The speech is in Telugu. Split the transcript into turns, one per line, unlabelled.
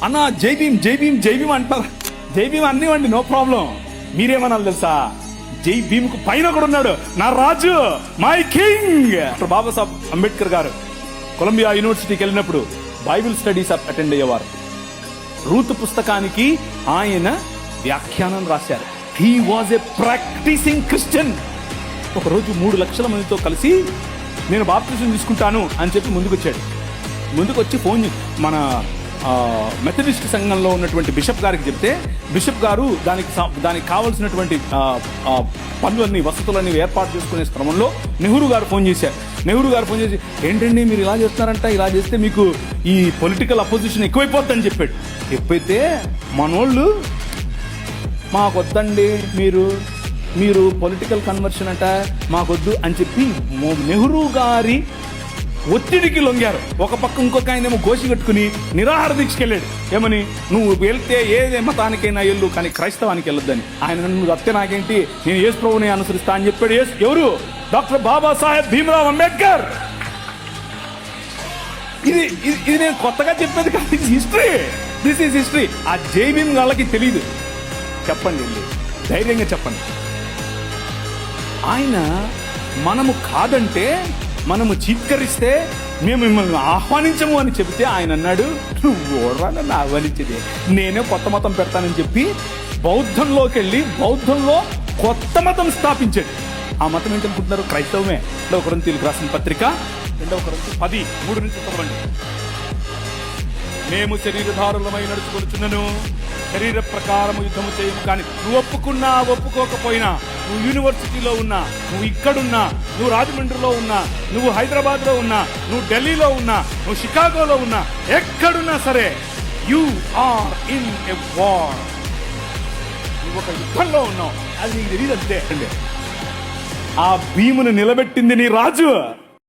అన్న జై భీమ్ జై భీమ్ జై భీమ్ అంటారు. జై భీమ్ అన్నివ్వండి, నో ప్రాబ్లం. మీరేమనాలి తెలుసా, జై భీమ్ కు పైన కూడా ఉన్నాడు నా రాజు, my king. Doctor Babasaheb Ambedkar garu Columbia యూనివర్సిటీకి వెళ్ళినప్పుడు బైబిల్ స్టడీస్ అటెండ్ అయ్యేవారు. రూతు పుస్తకానికి ఆయన వ్యాఖ్యానం రాశారు. He was a practising Christian. ఒకరోజు 3 లక్షల మందితో కలిసి నేను బాప్తిజం తీసుకుంటాను అని చెప్పి ముందుకు వచ్చి ఫోన్ మన మెథడిస్ట్ సంఘంలో ఉన్నటువంటి బిషప్ గారికి చెప్తే, బిషప్ గారు దానికి కావాల్సినటువంటి పనులన్నీ వసతులన్నీ ఏర్పాటు చేసుకునే క్రమంలో నెహ్రూ గారు ఫోన్ చేసి ఏంటండి మీరు ఇలా చేస్తున్నారంట, ఇలా చేస్తే మీకు ఈ పొలిటికల్ అపోజిషన్ ఎక్కువైపోద్దని చెప్పాడు. ఎప్పుడైతే మనోళ్ళు మాకొద్దండి, మీరు పొలిటికల్ కన్వర్షన్ అంట మాకొద్దు అని చెప్పి నెహ్రూ గారి ఒత్తిడికి లొంగారు. ఒక పక్క ఇంకొక ఆయనేమో గోసి కట్టుకుని నిరాహార దీక్షకి వెళ్ళాడు. ఏమని, నువ్వు వెళ్తే ఏ మతానికైనా వెళ్ళు కానీ క్రైస్తవానికి వెళ్ళొద్దని. ఆయన నువ్వు వస్తే నాకేంటి, నేను యేసు ప్రభువుని అనుసరిస్తా అని చెప్పాడు. ఎవరు? డాక్టర్ బాబాసాహెబ్ భీమ్రావ్ అంబేద్కర్. ఇది నేను కొత్తగా చెప్పేది కాదు, దిస్ ఈజ్ హిస్టరీ. ఆ జై భీమ్ వాళ్ళకి తెలియదు. చెప్పండి, ధైర్యంగా చెప్పండి. ఆయన మనము కాదంటే, మనము చీత్కరిస్తే మేము మిమ్మల్ని ఆహ్వానించము అని చెబితే ఆయన అన్నాడు, నువ్వు ఓడరా నన్ను ఆహ్వానించేది, నేనే కొత్త మతం పెడతానని చెప్పి బౌద్ధంలోకి వెళ్ళి బౌద్ధంలో కొత్త మతం స్థాపించాడు. ఆ మతం ఏంటనుకుంటున్నారు? క్రైస్తవమే. 2 కొరింథీయులకు రాసిన పత్రిక 2 కొరింథీ 10:3 నుంచి చదవండి. మేము శరీరధారులమై నడుచుకొనుచున్నను, శరీర ప్రకారము యుద్ధము చేయము. కానీ నువ్వు ఒప్పుకున్నా ఒప్పుకోకపోయినా, నువ్వు యూనివర్సిటీలో ఉన్నా, నువ్వు ఇక్కడున్నా, నువ్వు రాజమండ్రిలో ఉన్నా, నువ్వు హైదరాబాద్ లో ఉన్నా, నువ్వు ఢిల్లీలో ఉన్నా, నువ్వు షికాగోలో ఉన్నా, ఎక్కడున్నా సరే, you are in a war. నువ్వు ఒక యుద్ధంలో ఉన్నావు, అది నీకు తెలియదు అంతే. ఆ భీమును నిలబెట్టింది నీ రాజు.